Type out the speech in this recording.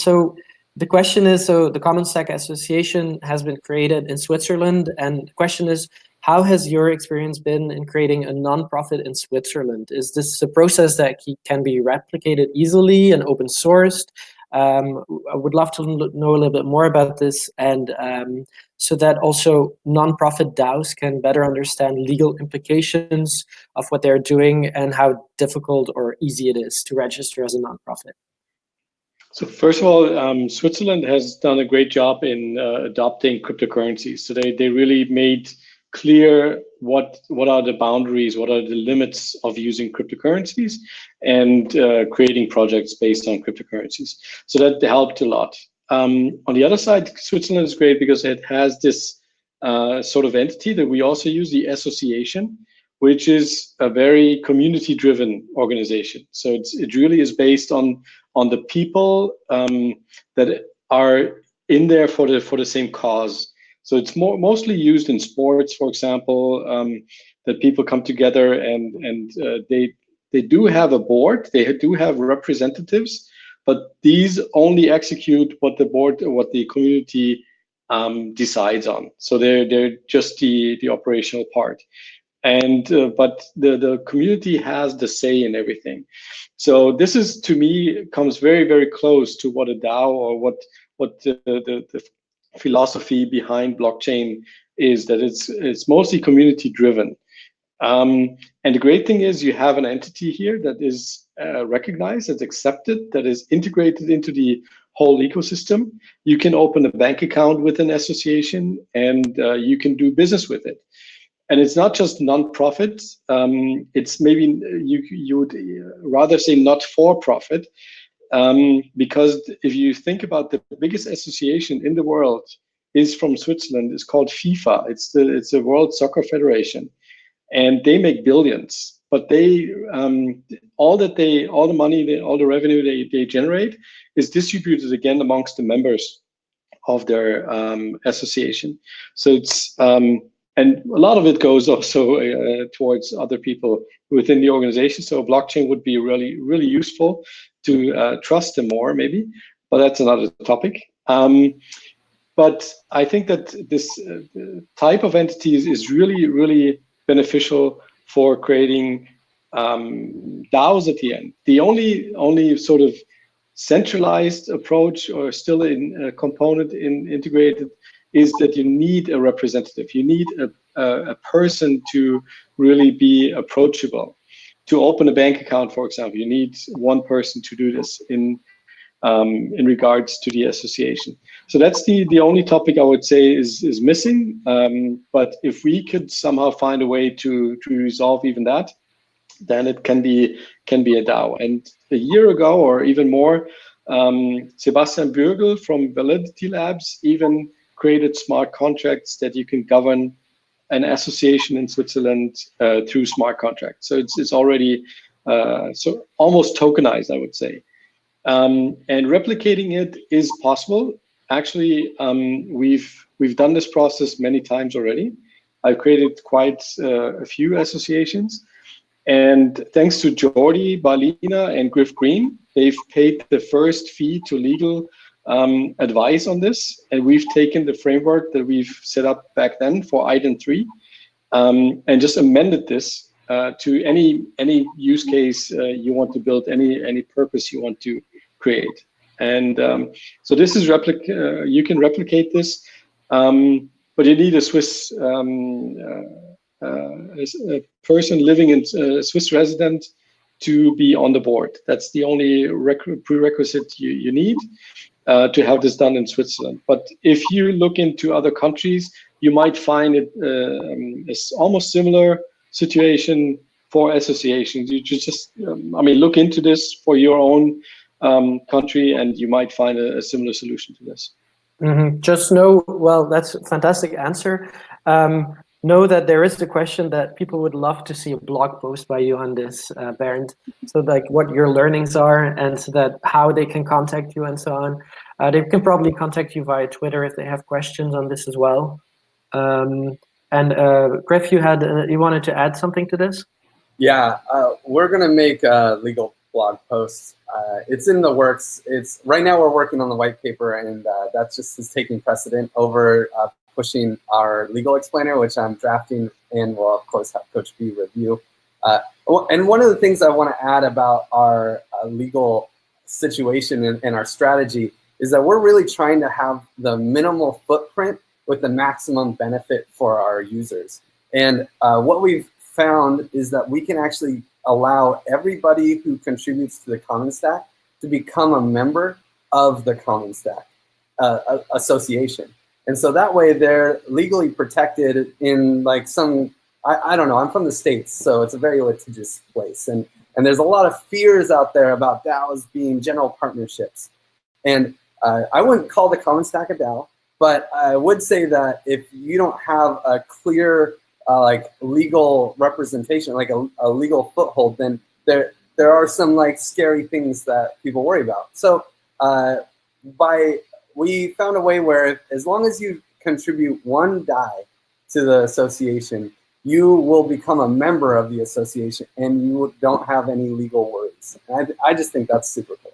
So the question is, so the Common Stack Association has been created in Switzerland, and the question is, how has your experience been in creating a nonprofit in Switzerland? Is this a process that can be replicated easily and open sourced? I would love to know a little bit more about this, and so that also nonprofit DAOs can better understand legal implications of what they're doing and how difficult or easy it is to register as a nonprofit. So first of all, Switzerland has done a great job in adopting cryptocurrencies. So they really made clear what are the boundaries, what are the limits of using cryptocurrencies, and creating projects based on cryptocurrencies. So that helped a lot. On the other side, Switzerland is great because it has this sort of entity that we also use, the association, which is a very community-driven organization. So it really is based on the people that are in there for the same cause. So it's mostly used in sports, for example, that people come together and they do have a board, they do have representatives, but these only execute what the board or what the community decides on. So they're just the operational part. And but the community has the say in everything. So this is, to me, comes very, very close to what a DAO or what the philosophy behind blockchain is, that it's mostly community driven. And the great thing is you have an entity here that is recognized, that's accepted, that is integrated into the whole ecosystem. You can open a bank account with an association, and you can do business with it. And it's not just non-profit. It's maybe you would rather say not for profit, because if you think about the biggest association in the world is from Switzerland. It's called FIFA. It's the World Soccer Federation, and they make billions. But they all the money, all the revenue they generate is distributed again amongst the members of their association. So it's and a lot of it goes also towards other people within the organization. So blockchain would be really, really useful to trust them more, maybe, but that's another topic. But I think that this type of entities is really, really beneficial for creating DAOs at the end. The only sort of centralized approach, or still in component integrated, is that you need a representative. You need a person to really be approachable. To open a bank account, for example, you need one person to do this in regards to the association. So that's the only topic I would say is missing. But if we could somehow find a way to resolve even that, then it can be a DAO. And a year ago, or even more, Sebastian Bürgel from Validity Labs even created smart contracts that you can govern an association in Switzerland through smart contracts. So it's already so almost tokenized, I would say. And replicating it is possible. Actually, we've done this process many times already. I've created quite a few associations. And thanks to Jordi Barlina and Griff Green, they've paid the first fee to legal advice on this, and we've taken the framework that we've set up back then for IDEN 3 and just amended this to any use case you want to build, any purpose you want to create. And so this is you can replicate this, but you need a Swiss a person living in a Swiss resident to be on the board. That's the only prerequisite you need to have this done in Switzerland. But if you look into other countries, you might find it it's almost similar situation for associations. You just I mean, look into this for your own country, and you might find a similar solution to this. Mm-hmm. Just know, well, that's a fantastic answer. Know that there is the question that people would love to see a blog post by you on this, Bernd. So like what your learnings are, and so that how they can contact you and so on. They can probably contact you via Twitter if they have questions on this as well. And Griff, you wanted to add something to this? Yeah, we're gonna make legal blog post. It's in the works. It's right now we're working on the white paper, and that just is taking precedent over pushing our legal explainer, which I'm drafting and will of course have Coach B review. And one of the things I want to add about our legal situation and our strategy is that we're really trying to have the minimal footprint with the maximum benefit for our users. And what we've found is that we can actually allow everybody who contributes to the Common Stack to become a member of the Common Stack association. And so that way they're legally protected in like some, I don't know, I'm from the States, so it's a very litigious place. And there's a lot of fears out there about DAOs being general partnerships. And I wouldn't call the Common Stack a DAO, but I would say that if you don't have a clear like legal representation, like a legal foothold, then there are some like scary things that people worry about. So we found a way where as long as you contribute one DAI to the association, you will become a member of the association and you don't have any legal worries. And I just think that's super cool.